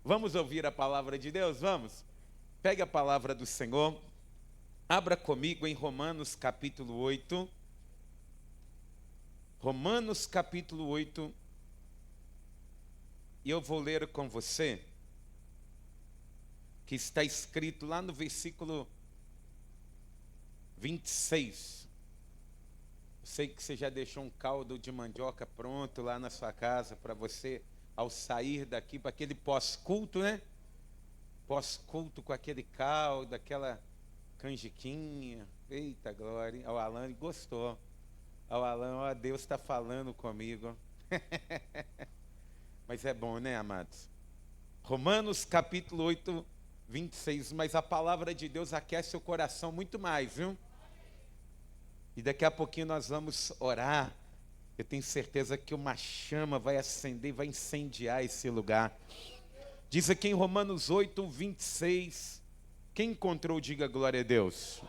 Vamos ouvir a palavra de Deus? Vamos? Pegue a palavra do Senhor, abra comigo em Romanos capítulo 8. Romanos capítulo 8. E eu vou ler com você, que está escrito lá no versículo 26. Eu sei que você já deixou um caldo de mandioca pronto lá na sua casa para você, ao sair daqui, para aquele pós-culto, né? Pós-culto com aquele caldo, aquela canjiquinha. Eita glória, o Alan gostou. O Alan, ó, Deus está falando comigo. Mas é bom, né, amados? Romanos capítulo 8, 26. Mas a palavra de Deus aquece o coração muito mais, viu? E daqui a pouquinho nós vamos orar. Eu tenho certeza que uma chama vai acender, vai incendiar esse lugar. Diz aqui em Romanos 8, 26. Quem encontrou, diga glória a Deus.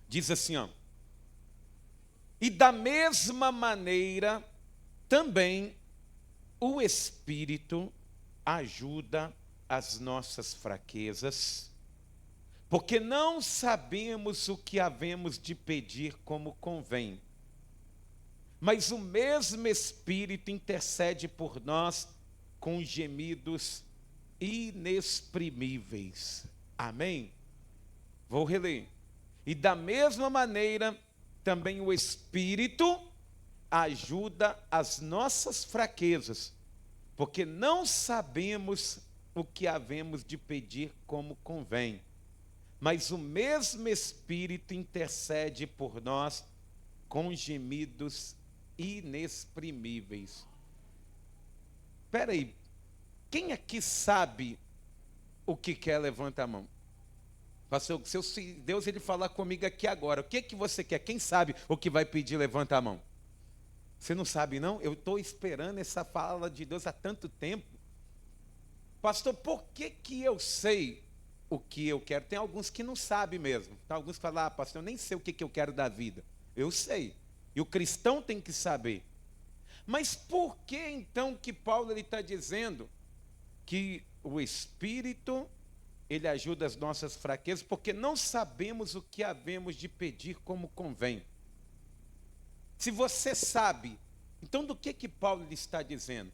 Diz assim, ó. E da mesma maneira, também o Espírito ajuda as nossas fraquezas, porque não sabemos o que havemos de pedir como convém. Mas o mesmo Espírito intercede por nós com gemidos inexprimíveis. Amém? Vou reler. E da mesma maneira, também o Espírito ajuda as nossas fraquezas, porque não sabemos o que havemos de pedir como convém. Mas o mesmo Espírito intercede por nós com gemidos inexprimíveis. Espera aí, quem aqui sabe o que quer? Levanta a mão. Pastor, se Deus ele falar comigo aqui agora, o que que você quer? Quem sabe o que vai pedir? Levanta a mão. Você não sabe não? Eu estou esperando essa fala de Deus há tanto tempo. Pastor, por que que eu sei o que eu quero? Tem alguns que não sabem mesmo. Tem alguns que falam, pastor, eu nem sei o que que eu quero da vida. Eu sei. E o cristão tem que saber. Mas por que então que Paulo está dizendo que o Espírito, ele ajuda as nossas fraquezas, porque não sabemos o que havemos de pedir como convém. Se você sabe, então do que Paulo está dizendo?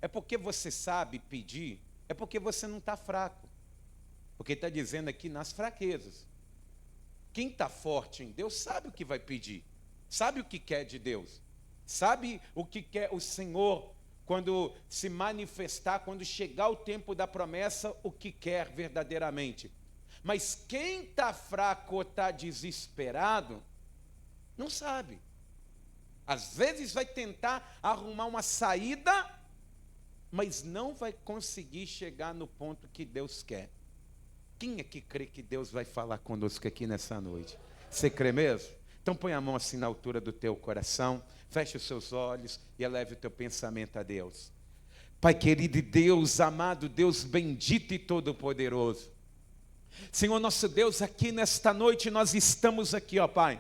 É porque você sabe pedir, é porque você não está fraco. Porque ele está dizendo aqui nas fraquezas. Quem está forte em Deus sabe o que vai pedir. Sabe o que quer de Deus? Sabe o que quer o Senhor quando se manifestar, quando chegar o tempo da promessa, o que quer verdadeiramente. Mas quem está fraco ou está desesperado, não sabe. Às vezes vai tentar arrumar uma saída, mas não vai conseguir chegar no ponto que Deus quer. Quem é que crê que Deus vai falar conosco aqui nessa noite? Você crê mesmo? Então põe a mão assim na altura do teu coração, feche os seus olhos e eleve o teu pensamento a Deus. Pai querido e Deus amado, Deus bendito e todo-poderoso. Senhor nosso Deus, aqui nesta noite nós estamos aqui, ó Pai,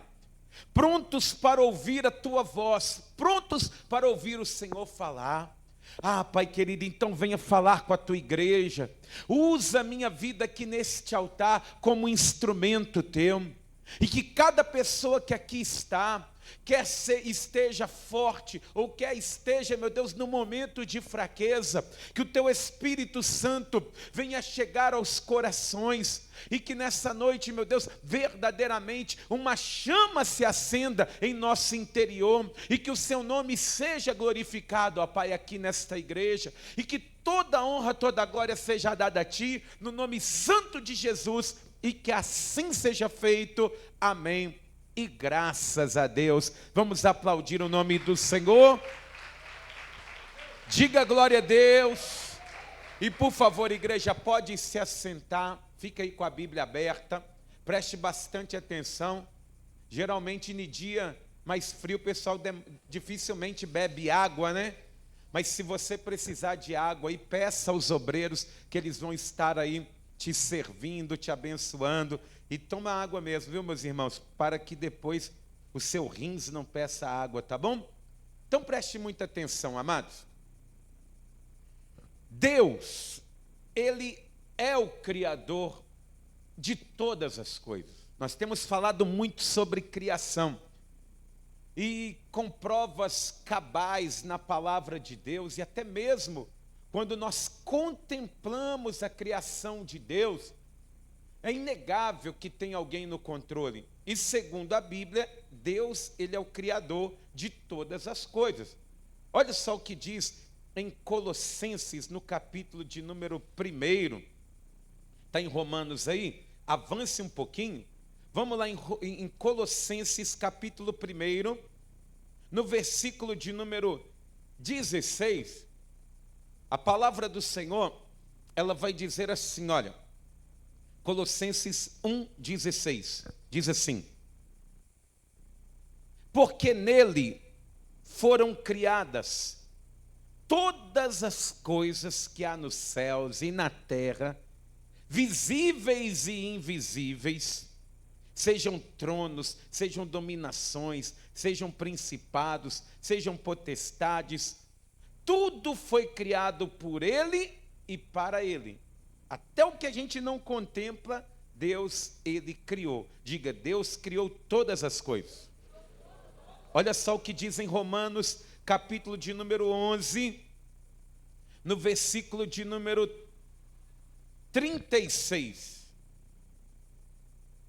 prontos para ouvir a Tua voz, prontos para ouvir o Senhor falar. Ah, Pai querido, então venha falar com a Tua igreja, usa a minha vida aqui neste altar como instrumento Teu, e que cada pessoa que aqui está, esteja forte, ou quer esteja, meu Deus, no momento de fraqueza, que o Teu Espírito Santo venha chegar aos corações, e que nessa noite, meu Deus, verdadeiramente uma chama se acenda em nosso interior, e que o Seu nome seja glorificado, ó Pai, aqui nesta igreja, e que toda honra, toda glória seja dada a Ti, no nome santo de Jesus, e que assim seja feito, amém, e graças a Deus. Vamos aplaudir o nome do Senhor, diga glória a Deus, e por favor igreja, pode se assentar, fica aí com a Bíblia aberta, preste bastante atenção. Geralmente no dia mais frio o pessoal dificilmente bebe água, né? Mas se você precisar de água aí, peça aos obreiros que eles vão estar aí te servindo, te abençoando, e toma água mesmo, viu meus irmãos, para que depois o seu rins não peça água, tá bom? Então preste muita atenção, amados. Deus, Ele é o Criador de todas as coisas. Nós temos falado muito sobre criação. E com provas cabais na palavra de Deus, e até mesmo quando nós contemplamos a criação de Deus, é inegável que tem alguém no controle. E segundo a Bíblia, Deus, ele é o Criador de todas as coisas. Olha só o que diz em Colossenses, no capítulo de número 1. Está em Romanos aí? Avance um pouquinho. Vamos lá em Colossenses, capítulo 1, no versículo de número 16. A palavra do Senhor, ela vai dizer assim, olha, Colossenses 1,16, diz assim: porque nele foram criadas todas as coisas que há nos céus e na terra, visíveis e invisíveis, sejam tronos, sejam dominações, sejam principados, sejam potestades, tudo foi criado por ele e para ele. Até o que a gente não contempla, Deus, ele criou. Diga, Deus criou todas as coisas. Olha só o que diz em Romanos, capítulo de número 11, no versículo de número 36.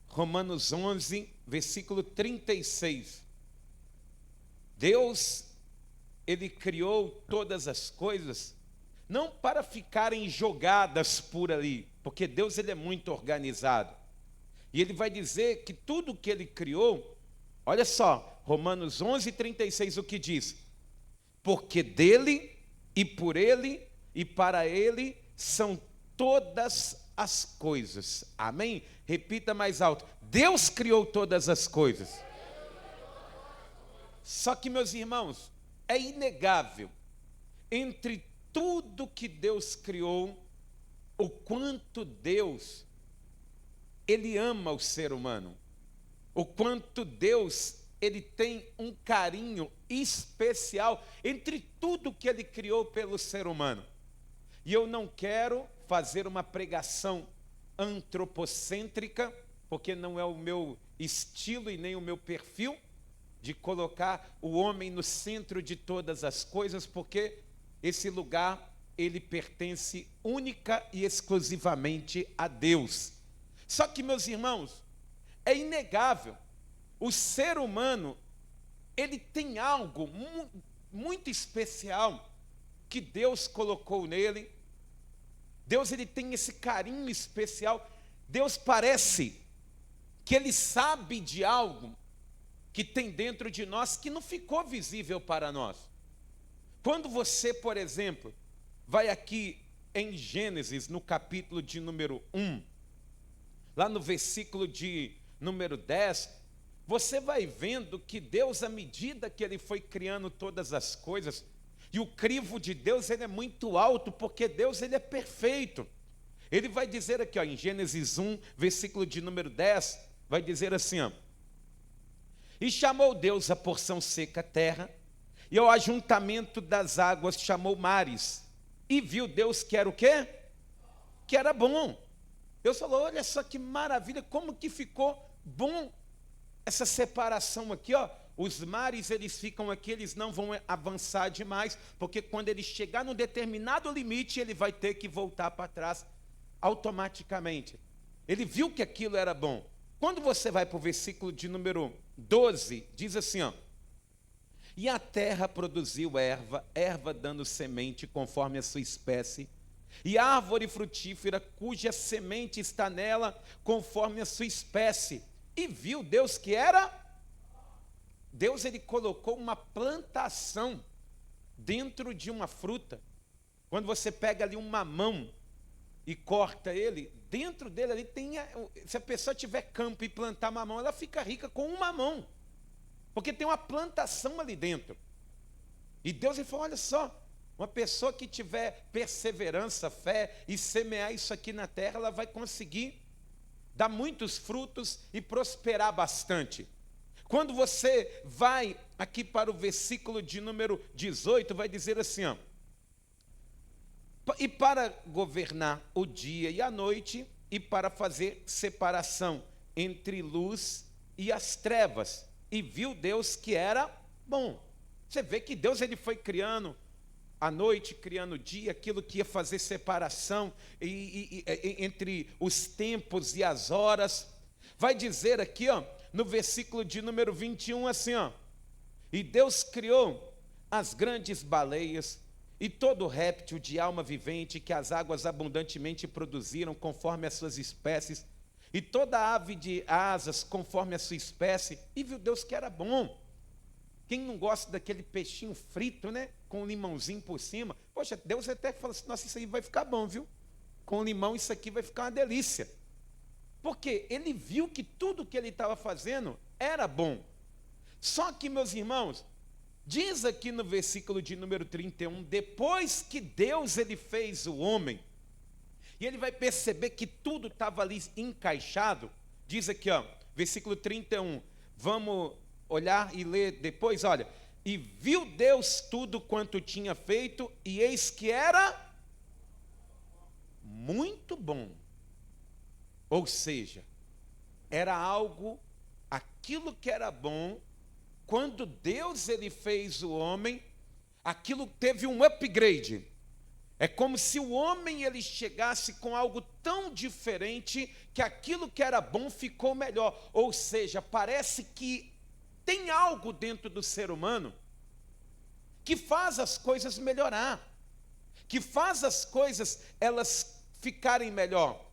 Romanos 11, versículo 36. Deus, ele criou todas as coisas, não para ficarem jogadas por ali, porque Deus, ele é muito organizado. E ele vai dizer que tudo que ele criou, olha só, Romanos 11, 36, o que diz? Porque dele, e por ele, e para ele, são todas as coisas. Amém? Repita mais alto. Deus criou todas as coisas. Só que, meus irmãos, é inegável, entre tudo que Deus criou, o quanto Deus, ele ama o ser humano, o quanto Deus, ele tem um carinho especial entre tudo que ele criou pelo ser humano. E eu não quero fazer uma pregação antropocêntrica, porque não é o meu estilo e nem o meu perfil, de colocar o homem no centro de todas as coisas, porque esse lugar, ele pertence única e exclusivamente a Deus. Só que, meus irmãos, é inegável, o ser humano, ele tem algo muito especial que Deus colocou nele. Deus, ele tem esse carinho especial. Deus parece que ele sabe de algo que tem dentro de nós que não ficou visível para nós. Quando você, por exemplo, vai aqui em Gênesis, no capítulo de número 1, lá no versículo de número 10, você vai vendo que Deus, à medida que ele foi criando todas as coisas, e o crivo de Deus, ele é muito alto, porque Deus, ele é perfeito. Ele vai dizer aqui, ó, em Gênesis 1, versículo de número 10, vai dizer assim, ó: e chamou Deus a porção seca terra, e ao ajuntamento das águas chamou mares. E viu Deus que era o quê? Que era bom. Deus falou, olha só que maravilha, como que ficou bom essa separação aqui, ó. Os mares, eles ficam aqui, eles não vão avançar demais, porque quando ele chegar num determinado limite, ele vai ter que voltar para trás automaticamente. Ele viu que aquilo era bom. Quando você vai para o versículo de número 12, diz assim, ó: e a terra produziu erva dando semente conforme a sua espécie, e árvore frutífera cuja semente está nela conforme a sua espécie. E viu Deus que era... Deus, ele colocou uma plantação dentro de uma fruta. Quando você pega ali um mamão e corta ele, dentro dele ali tem... Se a pessoa tiver campo e plantar mamão, ela fica rica com um mamão, porque tem uma plantação ali dentro. E Deus, ele falou, olha só, uma pessoa que tiver perseverança, fé e semear isso aqui na terra, ela vai conseguir dar muitos frutos e prosperar bastante. Quando você vai aqui para o versículo de número 18, vai dizer assim, ó: e para governar o dia e a noite, e para fazer separação entre luz e as trevas. E viu Deus que era bom. Você vê que Deus ele foi criando a noite, criando o dia, aquilo que ia fazer separação entre os tempos e as horas. Vai dizer aqui, ó, no versículo de número 21, assim, ó: e Deus criou as grandes baleias e todo réptil de alma vivente que as águas abundantemente produziram conforme as suas espécies, e toda ave de asas conforme a sua espécie, e viu Deus que era bom. Quem não gosta daquele peixinho frito, né, com um limãozinho por cima? Poxa, Deus até fala assim: nossa, isso aí vai ficar bom, viu? Com limão isso aqui vai ficar uma delícia. Porque ele viu que tudo que ele estava fazendo era bom. Só que, meus irmãos, diz aqui no versículo de número 31, depois que Deus ele fez o homem, e ele vai perceber que tudo estava ali encaixado, diz aqui, ó, versículo 31, vamos olhar e ler depois, olha: e viu Deus tudo quanto tinha feito, e eis que era muito bom. Ou seja, era algo, aquilo que era bom, quando Deus ele fez o homem, aquilo teve um upgrade. É como se o homem ele chegasse com algo tão diferente que aquilo que era bom ficou melhor. Ou seja, parece que tem algo dentro do ser humano que faz as coisas melhorar, que faz as coisas elas ficarem melhor.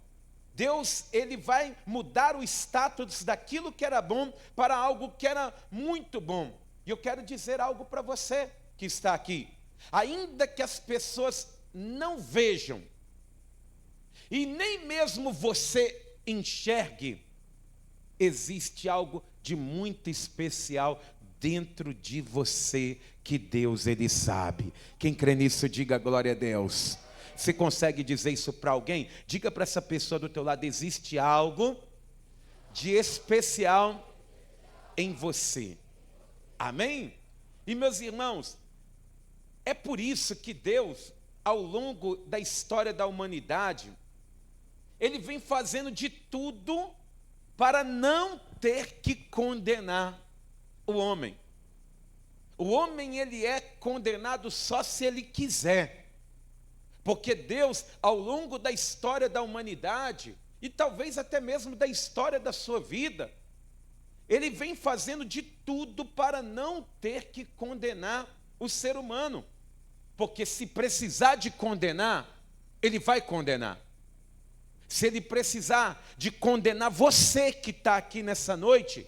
Deus ele vai mudar o status daquilo que era bom para algo que era muito bom. E eu quero dizer algo para você que está aqui. Ainda que as pessoas não vejam, e nem mesmo você enxergue, existe algo de muito especial dentro de você que Deus ele sabe. Quem crê nisso, diga glória a Deus. Você consegue dizer isso para alguém? Diga para essa pessoa do teu lado: existe algo de especial em você. Amém? E meus irmãos, é por isso que Deus, ao longo da história da humanidade, ele vem fazendo de tudo para não ter que condenar o homem. O homem ele é condenado só se ele quiser. Porque Deus, ao longo da história da humanidade, e talvez até mesmo da história da sua vida, ele vem fazendo de tudo para não ter que condenar o ser humano. Porque se precisar de condenar, ele vai condenar. Se ele precisar de condenar você que está aqui nessa noite,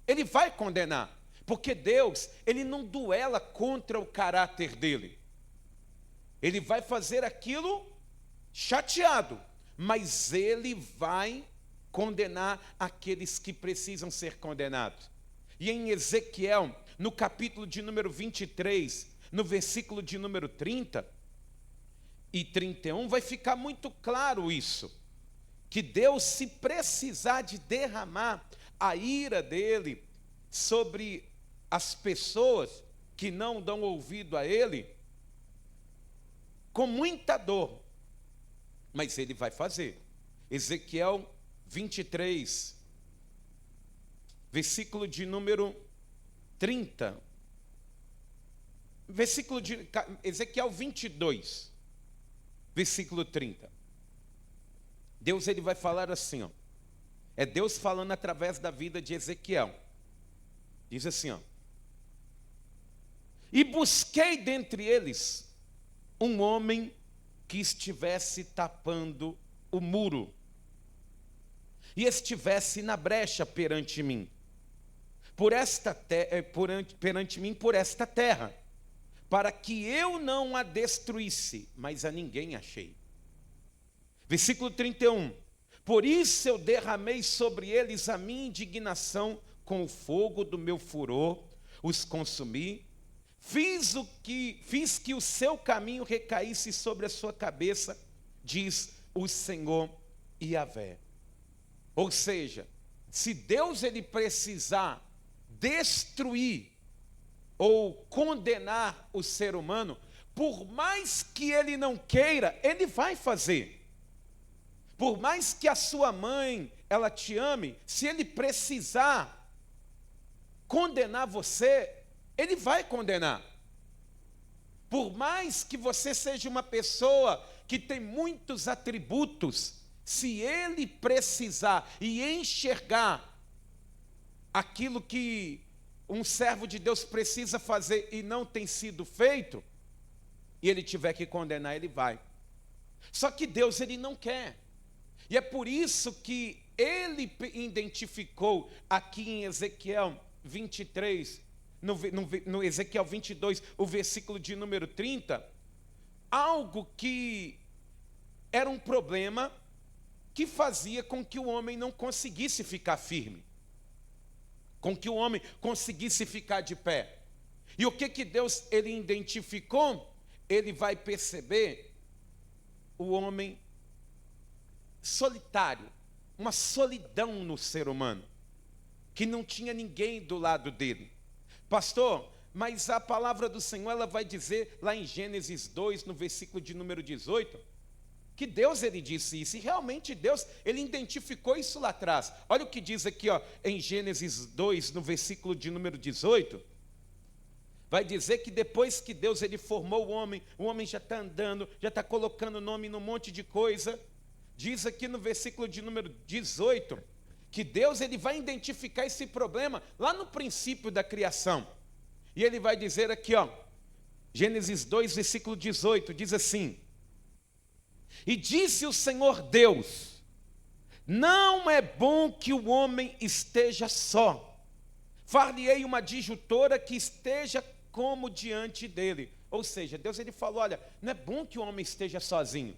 ele vai condenar. Porque Deus, ele não duela contra o caráter dele. Ele vai fazer aquilo chateado, mas ele vai condenar aqueles que precisam ser condenados. E em Ezequiel, no capítulo de número 23, no versículo de número 30 e 31, vai ficar muito claro isso, que Deus, se precisar de derramar a ira dele sobre as pessoas que não dão ouvido a ele, com muita dor, mas ele vai fazer. Ezequiel 23, versículo de número 30, versículo de Ezequiel 22, versículo 30. Deus ele vai falar assim, ó. É Deus falando através da vida de Ezequiel. Diz assim, ó: e busquei dentre eles um homem que estivesse tapando o muro e estivesse na brecha perante mim, perante mim por esta terra, para que eu não a destruísse, mas a ninguém achei. Versículo 31. Por isso eu derramei sobre eles a minha indignação com o fogo do meu furor, os consumi. Fiz que o seu caminho recaísse sobre a sua cabeça, diz o Senhor Yahvé. Ou seja, se Deus ele precisar destruir ou condenar o ser humano, por mais que ele não queira, ele vai fazer. Por mais que a sua mãe, ela te ame, se ele precisar condenar você, ele vai condenar. Por mais que você seja uma pessoa que tem muitos atributos, se ele precisar e enxergar aquilo que um servo de Deus precisa fazer e não tem sido feito, e ele tiver que condenar, ele vai. Só que Deus, ele não quer. E é por isso que ele identificou aqui em Ezequiel 23, no Ezequiel 22, o versículo de número 30, algo que era um problema que fazia com que o homem não conseguisse ficar firme, com que o homem conseguisse ficar de pé. E o que Deus ele identificou? Ele vai perceber o homem solitário, uma solidão no ser humano, que não tinha ninguém do lado dele. Pastor, mas a palavra do Senhor, ela vai dizer lá em Gênesis 2, no versículo de número 18, que Deus, ele disse isso, e realmente Deus, ele identificou isso lá atrás. Olha o que diz aqui, em Gênesis 2, no versículo de número 18, vai dizer que depois que Deus, ele formou o homem já está andando, já está colocando nome num monte de coisa. Diz aqui no versículo de número 18, que Deus, ele vai identificar esse problema lá no princípio da criação. E ele vai dizer aqui, Gênesis 2, versículo 18, diz assim: e disse o Senhor Deus, não é bom que o homem esteja só, far-lhe-ei uma adjutora que esteja como diante dele. Ou seja, Deus, ele falou, olha, não é bom que o homem esteja sozinho,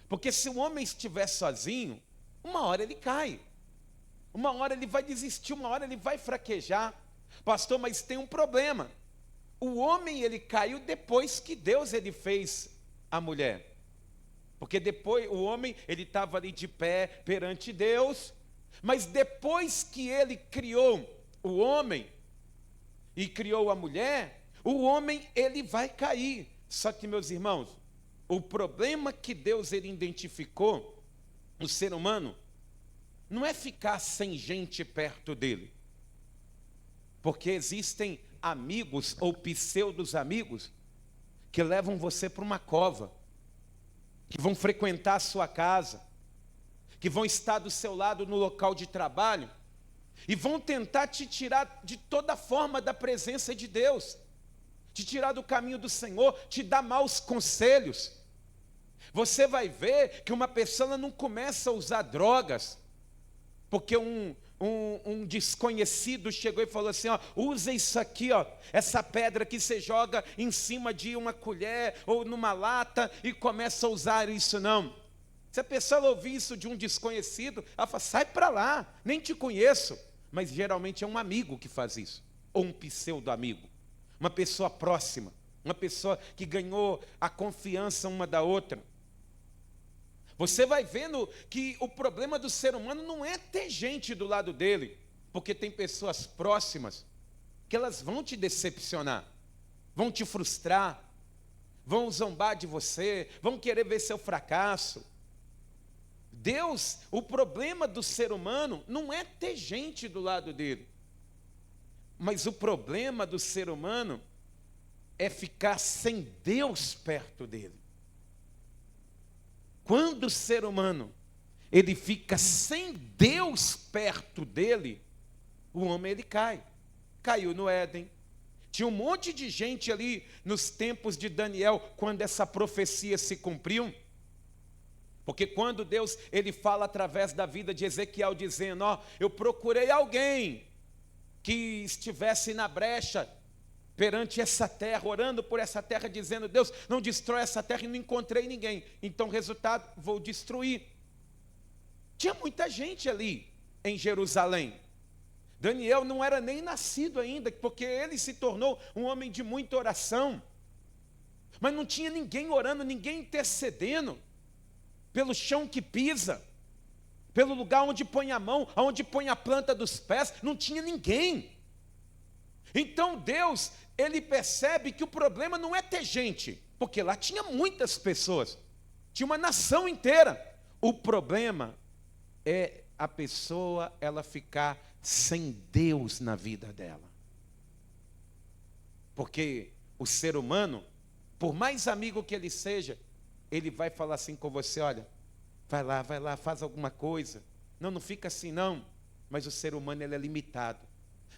porque se o homem estiver sozinho, uma hora ele cai, uma hora ele vai desistir, uma hora ele vai fraquejar. Pastor, mas tem um problema. O homem, ele caiu depois que Deus, ele fez a mulher. Porque depois o homem, ele estava ali de pé perante Deus, mas depois que ele criou o homem e criou a mulher, o homem, ele vai cair. Só que, meus irmãos, o problema que Deus, ele identificou no ser humano não é ficar sem gente perto dele, porque existem amigos ou pseudos amigos que levam você para uma cova, que vão frequentar a sua casa, que vão estar do seu lado no local de trabalho e vão tentar te tirar de toda forma da presença de Deus, te tirar do caminho do Senhor, te dar maus conselhos. Você vai ver que uma pessoa não começa a usar drogas porque um desconhecido chegou e falou assim, usa isso aqui, essa pedra que você joga em cima de uma colher ou numa lata e começa a usar isso. Não. Se a pessoa ouvir isso de um desconhecido, ela fala, sai para lá, nem te conheço. Mas geralmente é um amigo que faz isso, ou um pseudo amigo, uma pessoa próxima, uma pessoa que ganhou a confiança uma da outra. Você vai vendo que o problema do ser humano não é ter gente do lado dele, porque tem pessoas próximas que elas vão te decepcionar, vão te frustrar, vão zombar de você, vão querer ver seu fracasso. Deus, o problema do ser humano não é ter gente do lado dele, mas o problema do ser humano é ficar sem Deus perto dele. Quando o ser humano, ele fica sem Deus perto dele, o homem, ele cai. Caiu no Éden. Tinha um monte de gente ali nos tempos de Daniel, quando essa profecia se cumpriu. Porque quando Deus, ele fala através da vida de Ezequiel, dizendo, eu procurei alguém que estivesse na brecha perante essa terra, orando por essa terra, dizendo, Deus, não destrói essa terra, e não encontrei ninguém. Então, resultado, vou destruir. Tinha muita gente ali em Jerusalém. Daniel não era nem nascido ainda, porque ele se tornou um homem de muita oração. Mas não tinha ninguém orando, ninguém intercedendo pelo chão que pisa, pelo lugar onde põe a mão, onde põe a planta dos pés, não tinha ninguém. Então Deus, ele percebe que o problema não é ter gente, porque lá tinha muitas pessoas, tinha uma nação inteira. O problema é a pessoa ela ficar sem Deus na vida dela. Porque o ser humano, por mais amigo que ele seja, ele vai falar assim com você: olha, vai lá, faz alguma coisa. Não, não fica assim não. Mas o ser humano ele é limitado.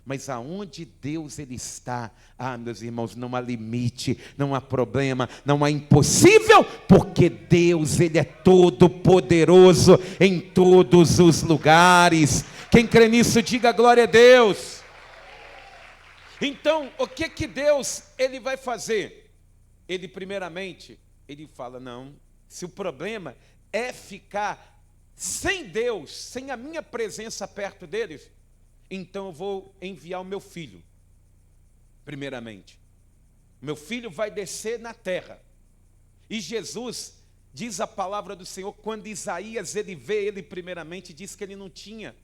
Mas aonde Deus ele está, meus irmãos, não há limite, não há problema, não há impossível, porque Deus ele é todo poderoso em todos os lugares. Quem crê nisso, diga glória a Deus. Então, o que Deus ele vai fazer? Ele primeiramente, ele fala: não, se o problema é ficar sem Deus, sem a minha presença perto deles, então eu vou enviar o meu filho. Primeiramente, meu filho vai descer na terra. E Jesus, diz a palavra do Senhor, quando Isaías ele vê ele primeiramente, diz que ele não tinha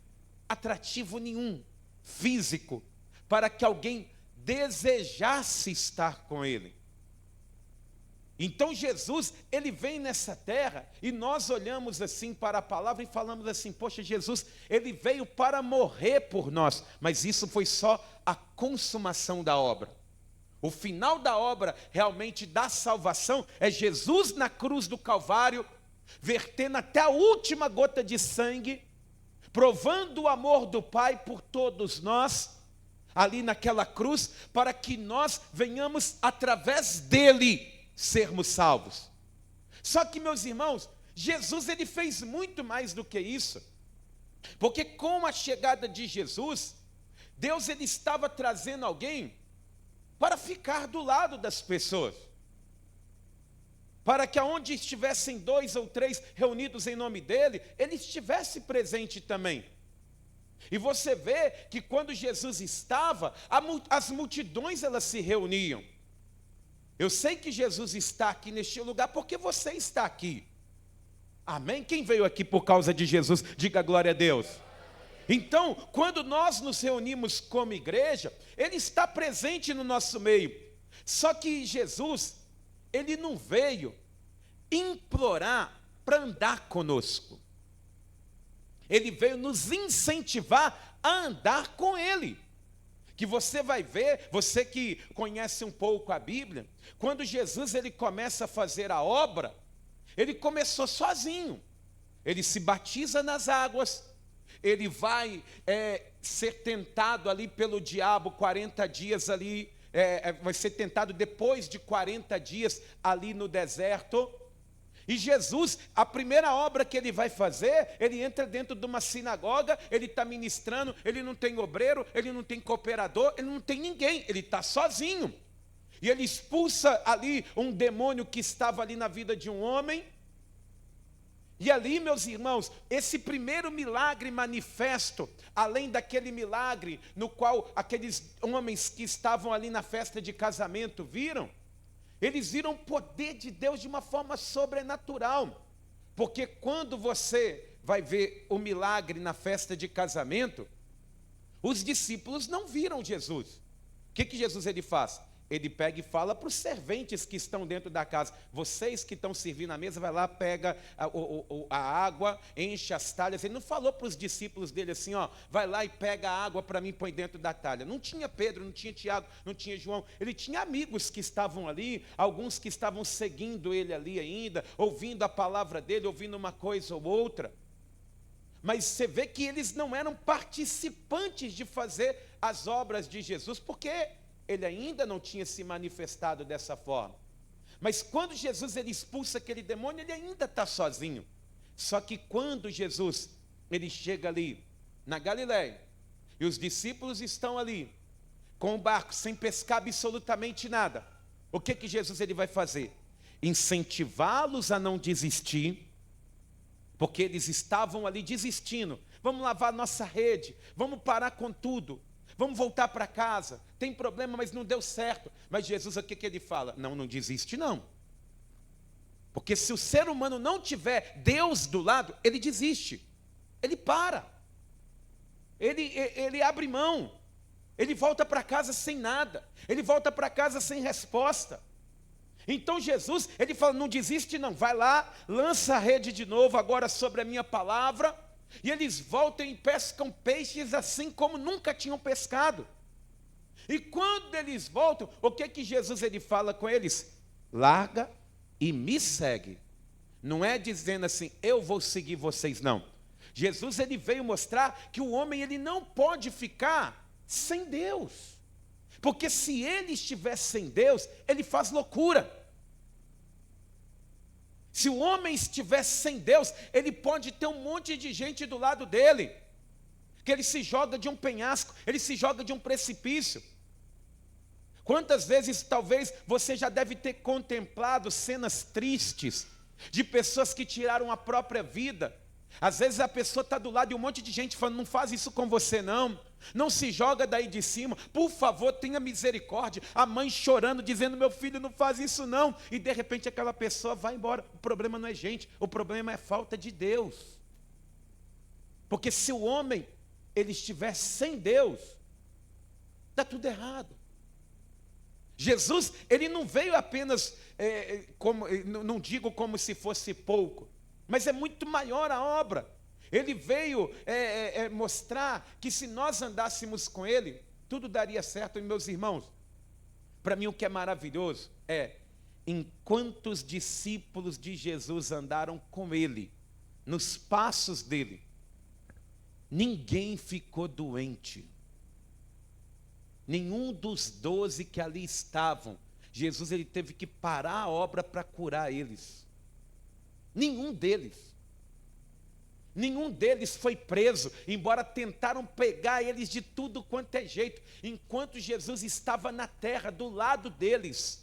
atrativo nenhum físico para que alguém desejasse estar com ele. Então Jesus, ele vem nessa terra e nós olhamos assim para a palavra e falamos assim: poxa, Jesus, ele veio para morrer por nós, mas isso foi só a consumação da obra. O final da obra realmente da salvação é Jesus na cruz do Calvário, vertendo até a última gota de sangue, provando o amor do Pai por todos nós, ali naquela cruz, para que nós venhamos através dele sermos salvos. Só que, meus irmãos, Jesus ele fez muito mais do que isso, porque com a chegada de Jesus, Deus ele estava trazendo alguém para ficar do lado das pessoas, para que aonde estivessem 2 ou 3 reunidos em nome dele, ele estivesse presente também. E você vê que quando Jesus estava, as multidões elas se reuniam. Eu sei que Jesus está aqui neste lugar porque você está aqui. Amém? Quem veio aqui por causa de Jesus, diga glória a Deus. Então, quando nós nos reunimos como igreja, ele está presente no nosso meio. Só que Jesus, ele não veio implorar para andar conosco. Ele veio nos incentivar a andar com ele. Que você vai ver, você que conhece um pouco a Bíblia, quando Jesus ele começa a fazer a obra, ele começou sozinho. Ele se batiza nas águas, ele vai ser tentado ali pelo diabo 40 dias ali, vai ser tentado depois de 40 dias ali no deserto. E Jesus, a primeira obra que ele vai fazer, ele entra dentro de uma sinagoga, ele está ministrando, ele não tem obreiro, ele não tem cooperador, ele não tem ninguém, ele está sozinho. E ele expulsa ali um demônio que estava ali na vida de um homem. E ali, meus irmãos, esse primeiro milagre manifesto, além daquele milagre no qual aqueles homens que estavam ali na festa de casamento viram, eles viram o poder de Deus de uma forma sobrenatural. Porque quando você vai ver o milagre na festa de casamento, os discípulos não viram Jesus. O que Jesus ele faz? Ele pega e fala para os serventes que estão dentro da casa: vocês que estão servindo a mesa, vai lá, pega a água, enche as talhas. Ele não falou para os discípulos dele assim: ó, vai lá e pega a água para mim, põe dentro da talha. Não tinha Pedro, não tinha Tiago, não tinha João. Ele tinha amigos que estavam ali, alguns que estavam seguindo ele ali ainda, ouvindo a palavra dele, ouvindo uma coisa ou outra. Mas você vê que eles não eram participantes de fazer as obras de Jesus, porque ele ainda não tinha se manifestado dessa forma. Mas quando Jesus ele expulsa aquele demônio, ele ainda está sozinho. Só que quando Jesus ele chega ali na Galileia, e os discípulos estão ali com o barco, sem pescar absolutamente nada, o que Jesus ele vai fazer? Incentivá-los a não desistir, porque eles estavam ali desistindo. Vamos lavar nossa rede, vamos parar com tudo, vamos voltar para casa, tem problema, mas não deu certo. Mas Jesus, o que ele fala? Não desiste não. Porque se o ser humano não tiver Deus do lado, ele desiste, ele para, ele abre mão, ele volta para casa sem nada, ele volta para casa sem resposta. Então Jesus, ele fala, não desiste não, vai lá, lança a rede de novo agora sobre a minha palavra, e eles voltam e pescam peixes assim como nunca tinham pescado. E quando eles voltam, o que que Jesus ele fala com eles? Larga e me segue. Não é dizendo assim, eu vou seguir vocês, não. Jesus ele veio mostrar que o homem ele não pode ficar sem Deus. Porque se ele estiver sem Deus, ele faz loucura. Se o homem estiver sem Deus, ele pode ter um monte de gente do lado dele, que ele se joga de um penhasco, ele se joga de um precipício. Quantas vezes talvez você já deve ter contemplado cenas tristes, de pessoas que tiraram a própria vida. Às vezes a pessoa está do lado de um monte de gente falando, não faz isso com você não, não se joga daí de cima, por favor tenha misericórdia, a mãe chorando, dizendo, meu filho não faz isso não, e de repente aquela pessoa vai embora. O problema não é gente, o problema é falta de Deus, porque se o homem, ele estiver sem Deus, está tudo errado. Jesus, ele não veio apenas, não digo como se fosse pouco, mas é muito maior a obra. Ele veio mostrar que se nós andássemos com Ele, tudo daria certo. E meus irmãos, para mim o que é maravilhoso é, enquanto os discípulos de Jesus andaram com Ele, nos passos dele, ninguém ficou doente. Nenhum dos 12 que ali estavam, Jesus ele teve que parar a obra para curar eles. Nenhum deles. Nenhum deles foi preso, embora tentaram pegar eles de tudo quanto é jeito. Enquanto Jesus estava na terra, do lado deles,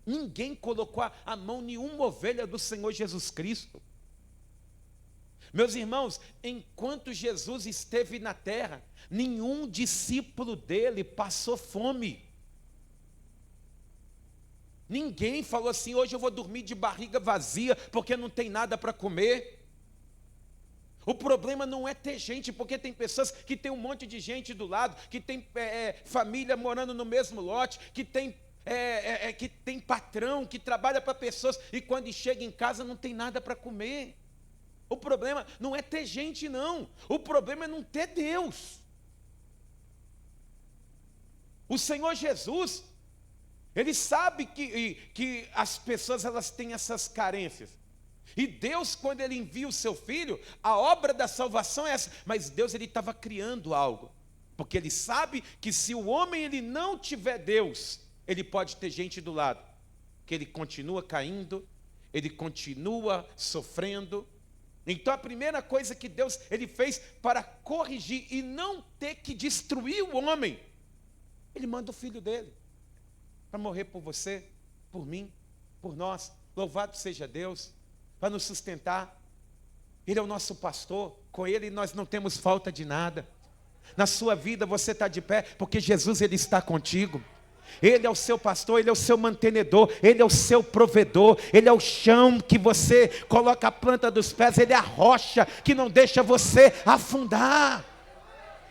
ninguém colocou a mão em nenhuma ovelha do Senhor Jesus Cristo. Meus irmãos, enquanto Jesus esteve na terra, nenhum discípulo dele passou fome. Ninguém falou assim, hoje eu vou dormir de barriga vazia, porque não tem nada para comer. O problema não é ter gente, porque tem pessoas que tem um monte de gente do lado, que tem família morando no mesmo lote, que tem patrão, que trabalha para pessoas, e quando chega em casa não tem nada para comer. O problema não é ter gente, não. O problema é não ter Deus. O Senhor Jesus, Ele sabe que as pessoas elas têm essas carências. E Deus, quando Ele envia o seu Filho, a obra da salvação é essa. Mas Deus Ele estava criando algo. Porque Ele sabe que se o homem ele não tiver Deus, ele pode ter gente do lado. Que ele continua caindo, ele continua sofrendo. Então a primeira coisa que Deus ele fez para corrigir e não ter que destruir o homem, Ele manda o Filho dele para morrer por você, por mim, por nós. Louvado seja Deus, para nos sustentar. Ele é o nosso pastor, com Ele nós não temos falta de nada. Na sua vida você está de pé, porque Jesus Ele está contigo. Ele é o seu pastor, Ele é o seu mantenedor, Ele é o seu provedor, Ele é o chão que você coloca a planta dos pés, Ele é a rocha que não deixa você afundar.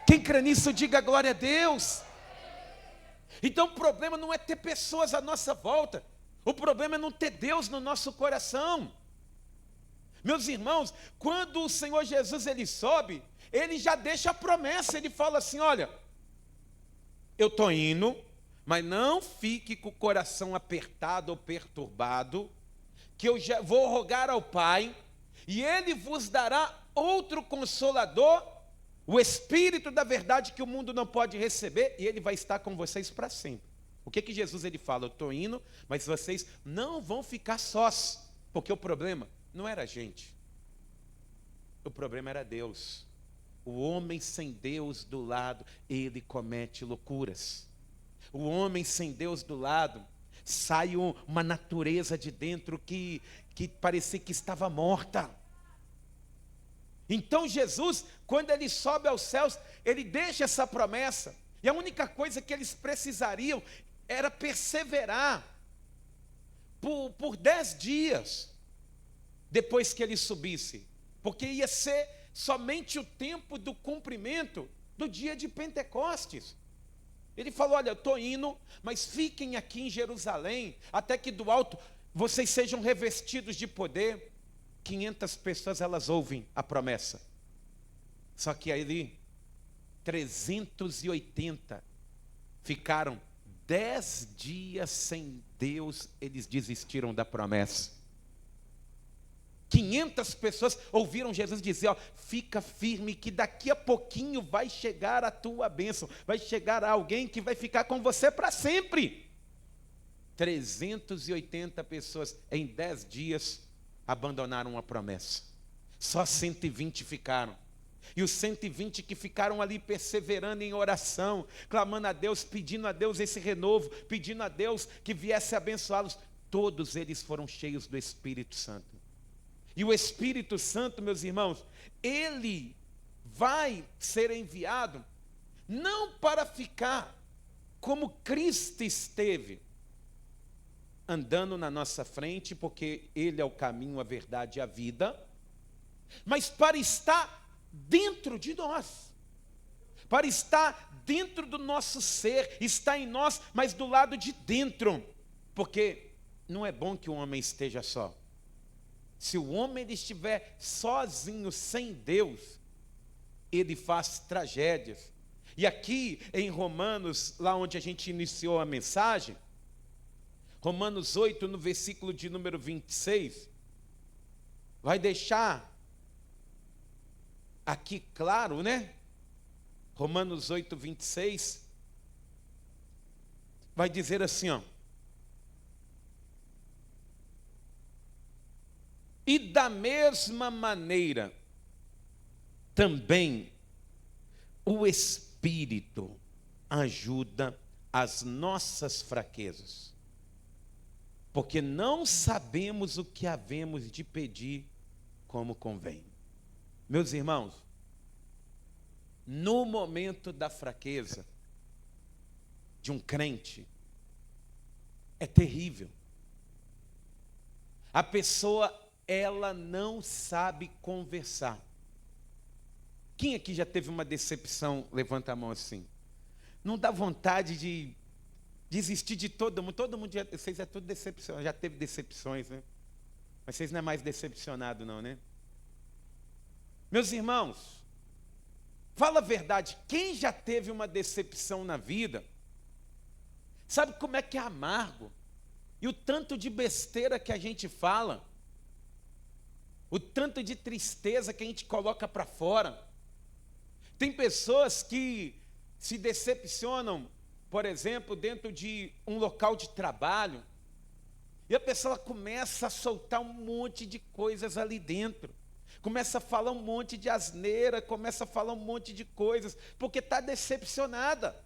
Quem crê nisso, diga glória a Deus. Então o problema não é ter pessoas à nossa volta, o problema é não ter Deus no nosso coração. Meus irmãos, quando o Senhor Jesus Ele sobe, Ele já deixa a promessa, Ele fala assim, olha, eu estou indo, mas não fique com o coração apertado ou perturbado, que eu já vou rogar ao Pai, e Ele vos dará outro Consolador, o Espírito da verdade que o mundo não pode receber, e Ele vai estar com vocês para sempre. O que Jesus Ele fala? Eu estou indo, mas vocês não vão ficar sós, porque o problema não era a gente, o problema era Deus. O homem sem Deus do lado, ele comete loucuras. O homem sem Deus do lado, sai uma natureza de dentro que parecia que estava morta. Então Jesus, quando Ele sobe aos céus, Ele deixa essa promessa. E a única coisa que eles precisariam era perseverar por 10 dias, depois que Ele subisse. Porque ia ser somente o tempo do cumprimento do dia de Pentecostes. Ele falou: olha, eu estou indo, mas fiquem aqui em Jerusalém, até que do alto vocês sejam revestidos de poder. 500 pessoas, elas ouvem a promessa. Só que ali, 380 ficaram 10 dias sem Deus, eles desistiram da promessa. 500 pessoas ouviram Jesus dizer: ó, fica firme que daqui a pouquinho vai chegar a tua bênção, vai chegar alguém que vai ficar com você para sempre. 380 pessoas em 10 dias abandonaram a promessa. Só 120 ficaram. E os 120 que ficaram ali perseverando em oração, clamando a Deus, pedindo a Deus esse renovo, pedindo a Deus que viesse abençoá-los, todos eles foram cheios do Espírito Santo. E o Espírito Santo, meus irmãos, ele vai ser enviado não para ficar como Cristo esteve, andando na nossa frente, porque Ele é o caminho, a verdade e a vida, mas para estar dentro de nós, para estar dentro do nosso ser, está em nós, mas do lado de dentro, porque não é bom que o homem esteja só. Se o homem ele estiver sozinho, sem Deus, ele faz tragédias. E aqui em Romanos, lá onde a gente iniciou a mensagem, Romanos 8, no versículo de número 26, vai deixar aqui claro, né? Romanos 8, 26, vai dizer assim, ó: e da mesma maneira, também o Espírito ajuda as nossas fraquezas, porque não sabemos o que havemos de pedir como convém. Meus irmãos, no momento da fraqueza de um crente, é terrível. A pessoa, ela não sabe conversar. Quem aqui já teve uma decepção? Levanta a mão assim. Não dá vontade de desistir de todo mundo. Todo mundo, vocês é tudo decepção, já teve decepções, né? Mas vocês não é mais decepcionado não, né? Meus irmãos, fala a verdade, quem já teve uma decepção na vida, sabe como é que é amargo? E o tanto de besteira que a gente fala, o tanto de tristeza que a gente coloca para fora. Tem pessoas que se decepcionam, por exemplo, dentro de um local de trabalho, e a pessoa começa a soltar um monte de coisas ali dentro, começa a falar um monte de asneira, começa a falar um monte de coisas, porque está decepcionada.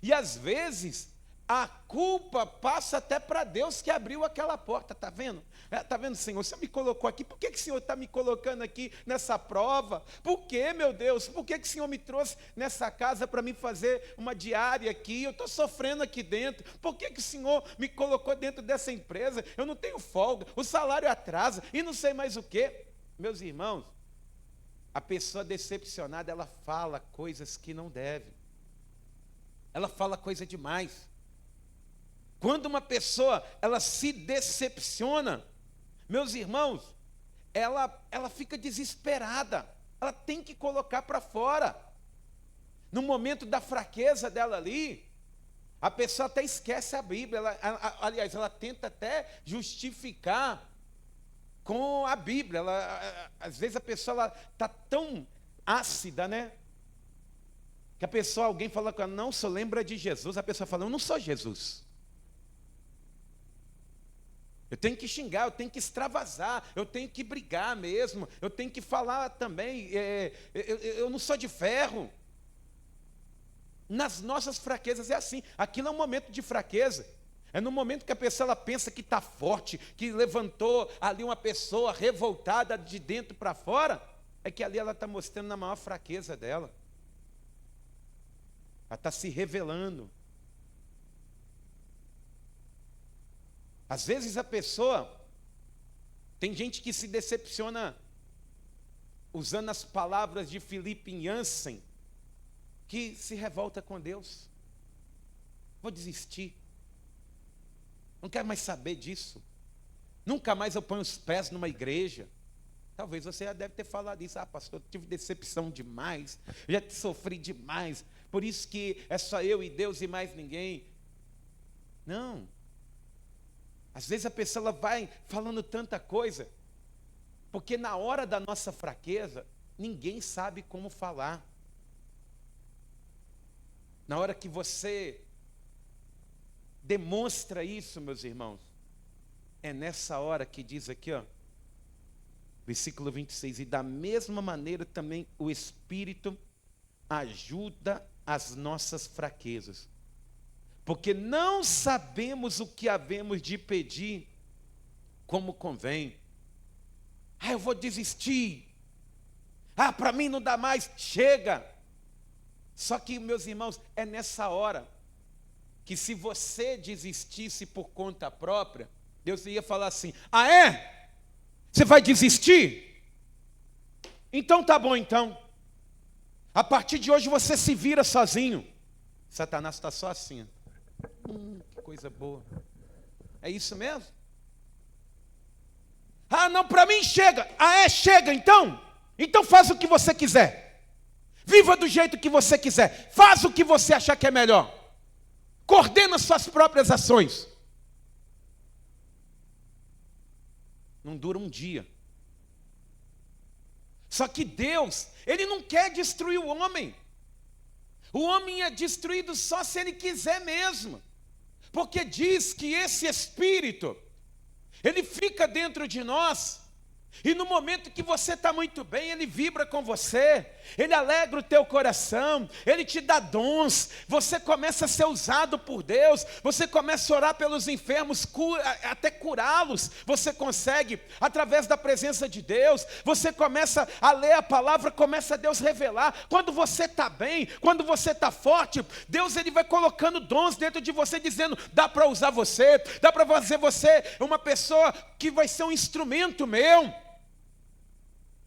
E às vezes a culpa passa até para Deus que abriu aquela porta, está vendo? Está vendo, Senhor? O Senhor me colocou aqui, por que o Senhor está me colocando aqui nessa prova? Por que, meu Deus? Por que o Senhor me trouxe nessa casa para me fazer uma diária aqui? Eu estou sofrendo aqui dentro. Por que o Senhor me colocou dentro dessa empresa? Eu não tenho folga, o salário atrasa e não sei mais o quê. Meus irmãos, a pessoa decepcionada, ela fala coisas que não deve. Ela fala coisa demais. Quando uma pessoa, ela se decepciona, meus irmãos, ela fica desesperada, ela tem que colocar para fora. No momento da fraqueza dela ali, a pessoa até esquece a Bíblia, aliás, ela tenta até justificar com a Bíblia. Às vezes a pessoa está tão ácida, né? Que a pessoa, alguém fala com ela, não, só lembra de Jesus, a pessoa fala, eu não sou Jesus. Eu tenho que xingar, eu tenho que extravasar, eu tenho que brigar mesmo, eu tenho que falar também, eu não sou de ferro. Nas nossas fraquezas é assim, aquilo é um momento de fraqueza, é no momento que a pessoa ela pensa que está forte, que levantou ali uma pessoa revoltada de dentro para fora, é que ali ela está mostrando a maior fraqueza dela, ela está se revelando. Às vezes a pessoa, tem gente que se decepciona usando as palavras de Philip Yancey, que se revolta com Deus. Vou desistir. Não quero mais saber disso. Nunca mais eu ponho os pés numa igreja. Talvez você já deve ter falado isso. Ah, pastor, eu tive decepção demais. Eu já sofri demais. Por isso que é só eu e Deus e mais ninguém. Não. Às vezes a pessoa ela vai falando tanta coisa, porque na hora da nossa fraqueza, ninguém sabe como falar. Na hora que você demonstra isso, meus irmãos, é nessa hora que diz aqui, ó, versículo 26, e da mesma maneira também o Espírito ajuda as nossas fraquezas, porque não sabemos o que havemos de pedir como convém. Ah, eu vou desistir. Ah, para mim não dá mais. Chega. Só que, meus irmãos, é nessa hora que se você desistisse por conta própria, Deus ia falar assim: ah, é? Você vai desistir? Então tá bom, então. A partir de hoje você se vira sozinho. Satanás está só assim. Que coisa boa. É isso mesmo? Ah, não, para mim chega. Ah, é? Chega então? Então faz o que você quiser. Viva do jeito que você quiser. Faz o que você achar que é melhor. Coordena suas próprias ações. Não dura um dia. Só que Deus, Ele não quer destruir o homem. O homem é destruído só se ele quiser mesmo. Porque diz que esse Espírito, ele fica dentro de nós, e no momento que você está muito bem, ele vibra com você, ele alegra o teu coração, ele te dá dons, você começa a ser usado por Deus, você começa a orar pelos enfermos, até curá-los, você consegue, através da presença de Deus, você começa a ler a palavra, começa a Deus revelar. Quando você está bem, quando você está forte, Deus ele vai colocando dons dentro de você, dizendo: dá para usar você, dá para fazer você uma pessoa que vai ser um instrumento meu.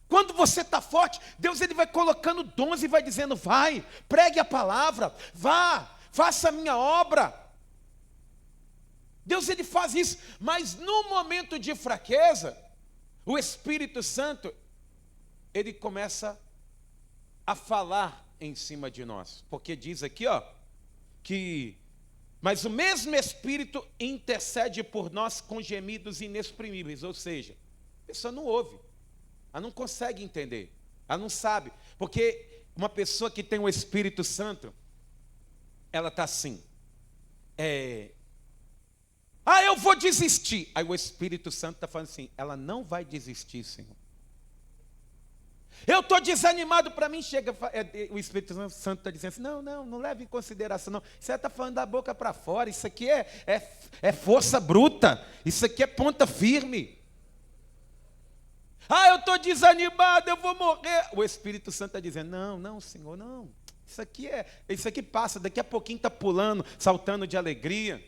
Quando você está forte, Deus ele vai colocando dons e vai dizendo: vai, pregue a palavra, vá, faça a minha obra. Deus ele faz isso, mas no momento de fraqueza, o Espírito Santo, ele começa a falar em cima de nós. Porque diz aqui, ó, mas o mesmo Espírito intercede por nós com gemidos inexprimíveis. Ou seja, a pessoa não ouve. Ela não consegue entender, ela não sabe, porque uma pessoa que tem o Espírito Santo, ela está assim, eu vou desistir. Aí o Espírito Santo está falando assim: ela não vai desistir, Senhor. Eu estou desanimado, para mim chega, o Espírito Santo está dizendo assim: não leve em consideração, não. Você está falando da boca para fora, isso aqui é força bruta, isso aqui é ponta firme. Ah, eu estou desanimado, eu vou morrer. O Espírito Santo está dizendo: não, Senhor, não. Isso aqui passa, daqui a pouquinho está pulando, saltando de alegria.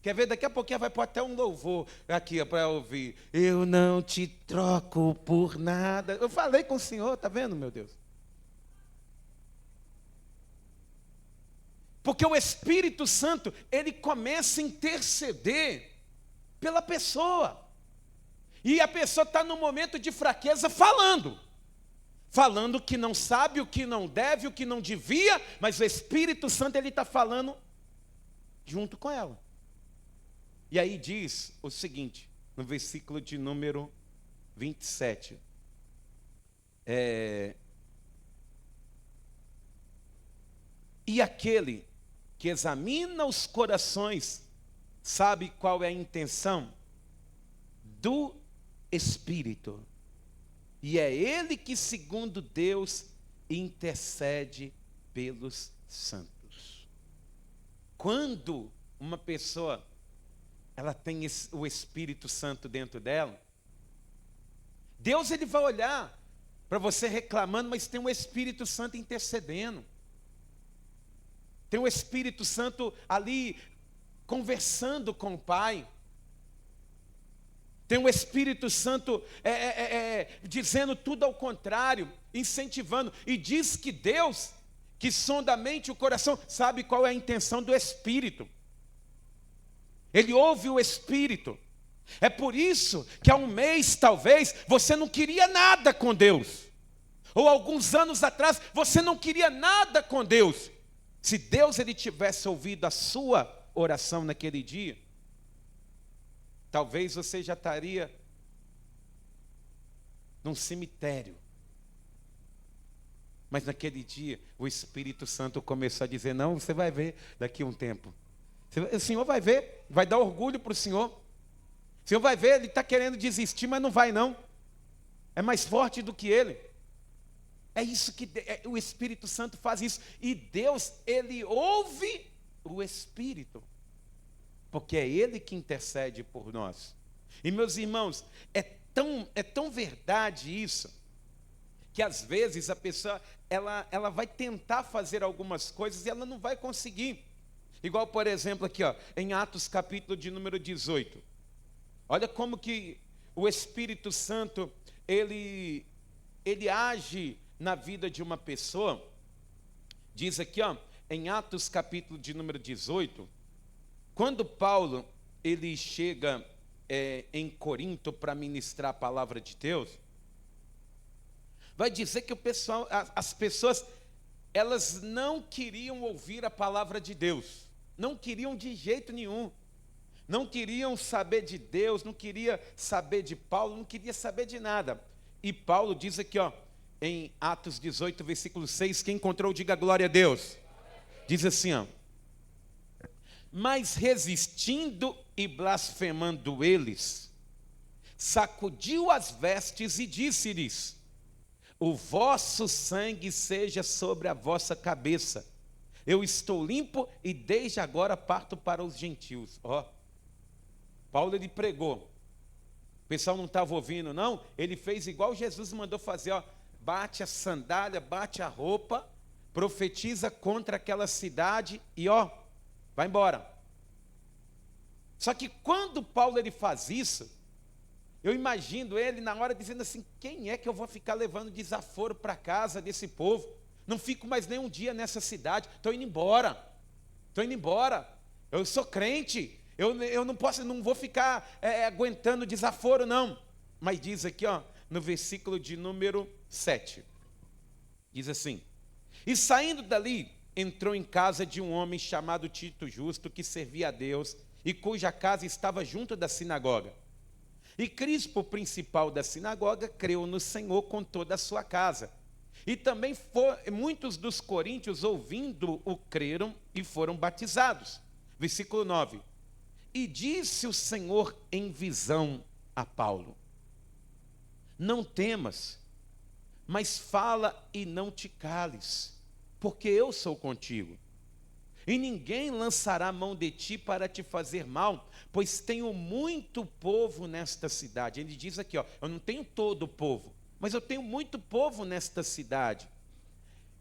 Quer ver? Daqui a pouquinho vai pôr até um louvor aqui para ouvir. Eu não te troco por nada. Eu falei com o Senhor, está vendo, meu Deus? Porque o Espírito Santo, ele começa a interceder pela pessoa. E a pessoa está num momento de fraqueza falando que não sabe, o que não deve, o que não devia, mas o Espírito Santo ele está falando junto com ela. E aí diz o seguinte, no versículo de número 27. E aquele que examina os corações sabe qual é a intenção do Espírito, e é Ele que, segundo Deus, intercede pelos santos. Quando uma pessoa ela tem o Espírito Santo dentro dela, Deus ele vai olhar para você reclamando, mas tem o Espírito Santo intercedendo, tem o Espírito Santo ali conversando com o Pai. Tem o Espírito Santo dizendo tudo ao contrário, incentivando. E diz que Deus, que sonda a mente e o coração, sabe qual é a intenção do Espírito. Ele ouve o Espírito. É por isso que há um mês, talvez, você não queria nada com Deus. Ou alguns anos atrás, você não queria nada com Deus. Se Deus ele tivesse ouvido a sua oração naquele dia, talvez você já estaria num cemitério. Mas naquele dia, o Espírito Santo começou a dizer, não, você vai ver daqui a um tempo. O Senhor vai ver, vai dar orgulho para o Senhor. O Senhor vai ver, ele está querendo desistir, mas não vai não. É mais forte do que ele. É isso que o Espírito Santo faz isso. E Deus, ele ouve o Espírito. Porque é ele que intercede por nós. E meus irmãos, é tão verdade isso, que às vezes a pessoa, ela vai tentar fazer algumas coisas e ela não vai conseguir. Igual, por exemplo, aqui, ó, em Atos capítulo de número 18. Olha como que o Espírito Santo, ele age na vida de uma pessoa. Diz aqui, ó, em Atos capítulo de número 18, quando Paulo, ele chega em Corinto para ministrar a palavra de Deus, vai dizer que as pessoas, elas não queriam ouvir a palavra de Deus, não queriam de jeito nenhum, não queriam saber de Deus, não queria saber de Paulo, não queria saber de nada. E Paulo diz aqui, ó, em Atos 18, versículo 6, quem encontrou, diga glória a Deus. Diz assim, ó, mas resistindo e blasfemando eles, sacudiu as vestes e disse-lhes, o vosso sangue seja sobre a vossa cabeça. Eu estou limpo e desde agora parto para os gentios. Ó, Paulo ele pregou. O pessoal não estava ouvindo, não. Ele fez igual Jesus mandou fazer, ó. Bate a sandália, bate a roupa, profetiza contra aquela cidade e ó, vai embora. Só que quando Paulo ele faz isso, eu imagino ele na hora dizendo assim, quem é que eu vou ficar levando desaforo para casa desse povo? Não fico mais nem um dia nessa cidade, estou indo embora, eu sou crente, eu não posso, não vou ficar aguentando desaforo não. Mas diz aqui, ó, no versículo de número 7, diz assim, e saindo dali, entrou em casa de um homem chamado Tito Justo, que servia a Deus, e cuja casa estava junto da sinagoga. E Crispo, o principal da sinagoga, creu no Senhor com toda a sua casa. E também muitos dos coríntios, ouvindo-o, creram e foram batizados. Versículo 9. E disse o Senhor em visão a Paulo, não temas, mas fala e não te cales, porque eu sou contigo. E ninguém lançará mão de ti para te fazer mal, pois tenho muito povo nesta cidade. Ele diz aqui, ó, eu não tenho todo o povo, mas eu tenho muito povo nesta cidade.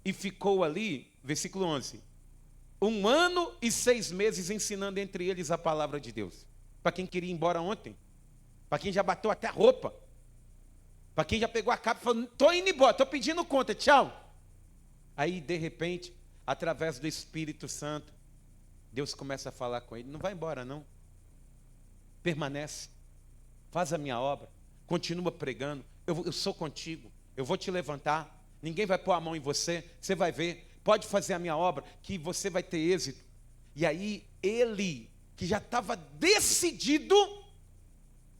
E ficou ali, versículo 11, 1 ano e 6 meses ensinando entre eles a palavra de Deus. Para quem queria ir embora ontem, para quem já bateu até a roupa, para quem já pegou a capa e falou, estou indo embora, estou pedindo conta, tchau. Aí, de repente, através do Espírito Santo, Deus começa a falar com ele, não vai embora não, permanece, faz a minha obra, continua pregando, eu sou contigo, eu vou te levantar, ninguém vai pôr a mão em você, você vai ver, pode fazer a minha obra, que você vai ter êxito. E aí ele, que já estava decidido,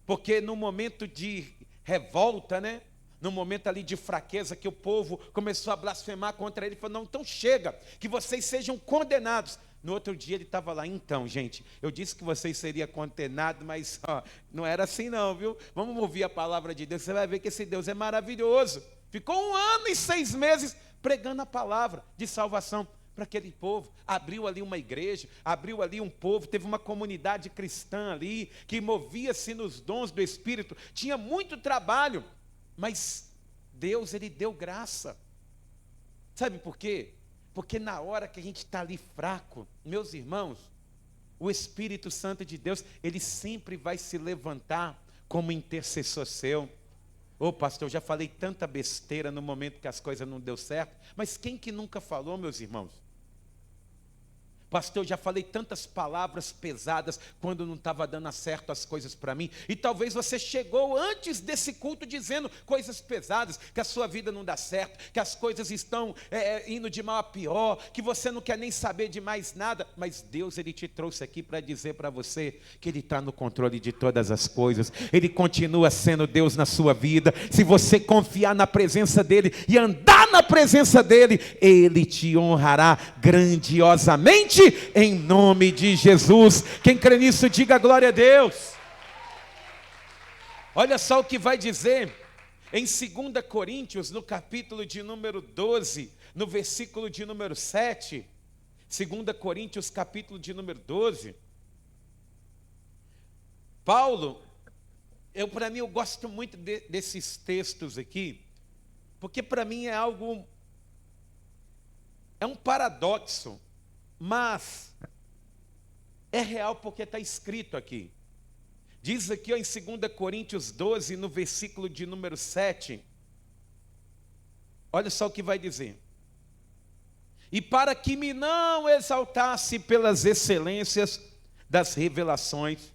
porque no momento de revolta, né? No momento ali de fraqueza, que o povo começou a blasfemar contra ele, ele falou, não, então chega, que vocês sejam condenados. No outro dia ele estava lá, então, gente, eu disse que vocês seriam condenados, mas ó, não era assim não, viu? Vamos ouvir a palavra de Deus, você vai ver que esse Deus é maravilhoso. Ficou 1 ano e 6 meses pregando a palavra de salvação para aquele povo, abriu ali uma igreja, abriu ali um povo, teve uma comunidade cristã ali, que movia-se nos dons do Espírito, tinha muito trabalho, mas Deus, ele deu graça. Sabe por quê? Porque na hora que a gente está ali fraco, meus irmãos, o Espírito Santo de Deus, ele sempre vai se levantar como intercessor seu. Ô pastor, eu já falei tanta besteira no momento que as coisas não deu certo, mas quem que nunca falou, meus irmãos? Pastor, eu já falei tantas palavras pesadas quando não estava dando certo as coisas para mim. E talvez você chegou antes desse culto dizendo coisas pesadas, que a sua vida não dá certo, que as coisas estão indo de mal a pior, que você não quer nem saber de mais nada. Mas Deus, Ele te trouxe aqui para dizer para você que Ele está no controle de todas as coisas. Ele continua sendo Deus na sua vida. Se você confiar na presença dEle e andar na presença dEle, Ele te honrará grandiosamente. Em nome de Jesus. Quem crê nisso, diga glória a Deus. Olha só o que vai dizer em 2 Coríntios, no capítulo de número 12, no versículo de número 7. 2 Coríntios, capítulo de número 12. Paulo, para mim eu gosto muito desses textos aqui, porque para mim é um paradoxo. Mas é real porque está escrito aqui. Diz aqui em 2 Coríntios 12, no versículo de número 7. Olha só o que vai dizer. E para que me não exaltasse pelas excelências das revelações,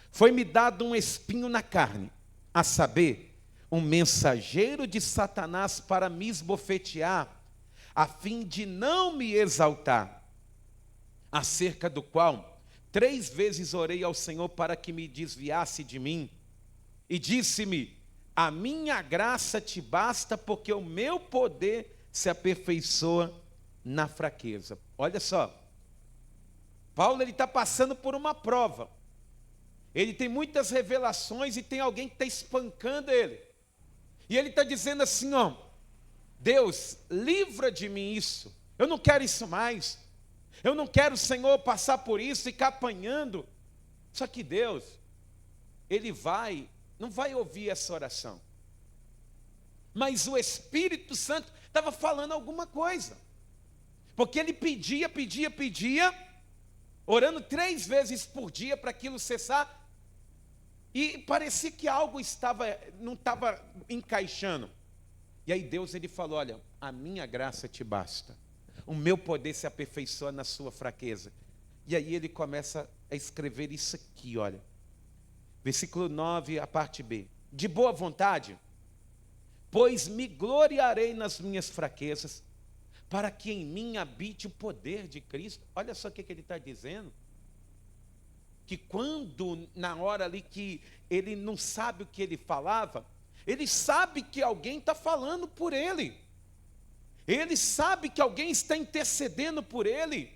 foi-me dado um espinho na carne, a saber, um mensageiro de Satanás para me esbofetear, a fim de não me exaltar. Acerca do qual 3 vezes orei ao Senhor para que me desviasse de mim, e disse-me: a minha graça te basta, porque o meu poder se aperfeiçoa na fraqueza. Olha só, Paulo está passando por uma prova, ele tem muitas revelações e tem alguém que está espancando ele, e ele está dizendo assim: ó, Deus, livra de mim isso, eu não quero isso mais. Eu não quero, Senhor, passar por isso e ficar apanhando. Só que Deus, Ele não vai ouvir essa oração. Mas o Espírito Santo estava falando alguma coisa. Porque ele pedia, orando 3 vezes por dia para aquilo cessar. E parecia que algo não estava encaixando. E aí Deus, Ele falou: olha, a minha graça te basta. O meu poder se aperfeiçoa na sua fraqueza. E aí ele começa a escrever isso aqui, olha. Versículo 9, a parte B. De boa vontade, pois me gloriarei nas minhas fraquezas, para que em mim habite o poder de Cristo. Olha só o que ele está dizendo. Que quando, na hora ali que ele não sabe o que ele falava, ele sabe que alguém está falando por ele. Ele sabe que alguém está intercedendo por ele.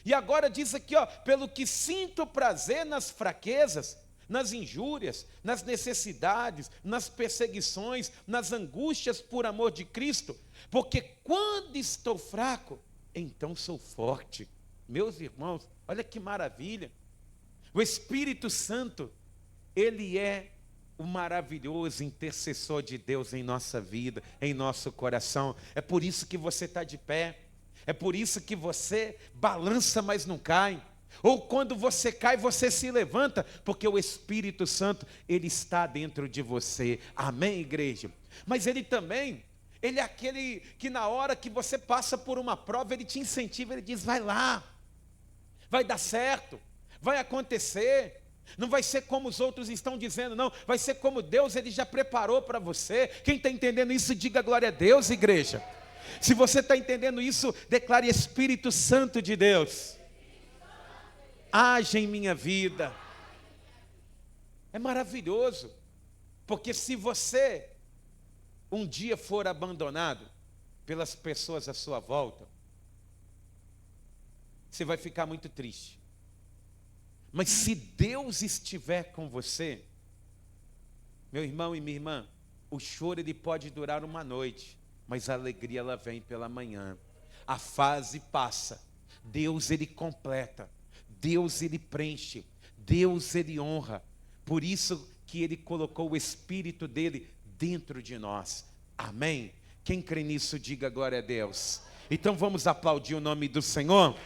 E agora diz aqui, ó, pelo que sinto prazer nas fraquezas, nas injúrias, nas necessidades, nas perseguições, nas angústias por amor de Cristo, porque quando estou fraco, então sou forte. Meus irmãos, olha que maravilha. O Espírito Santo, Ele é o maravilhoso intercessor de Deus em nossa vida, em nosso coração. É por isso que você está de pé. É por isso que você balança, mas não cai. Ou quando você cai, você se levanta, porque o Espírito Santo, Ele está dentro de você. Amém, igreja? Mas Ele também, Ele é aquele que na hora que você passa por uma prova, Ele te incentiva, Ele diz: vai lá, vai dar certo, vai acontecer. Não vai ser como os outros estão dizendo, não. Vai ser como Deus, Ele já preparou para você. Quem está entendendo isso, diga glória a Deus, igreja. Se você está entendendo isso, declare: Espírito Santo de Deus, age em minha vida. É maravilhoso, porque se você um dia for abandonado pelas pessoas à sua volta, você vai ficar muito triste. Mas se Deus estiver com você, meu irmão e minha irmã, o choro ele pode durar uma noite, mas a alegria ela vem pela manhã. A fase passa, Deus ele completa, Deus ele preenche, Deus ele honra. Por isso que ele colocou o Espírito dele dentro de nós. Amém? Quem crê nisso, diga glória a Deus. Então vamos aplaudir o nome do Senhor.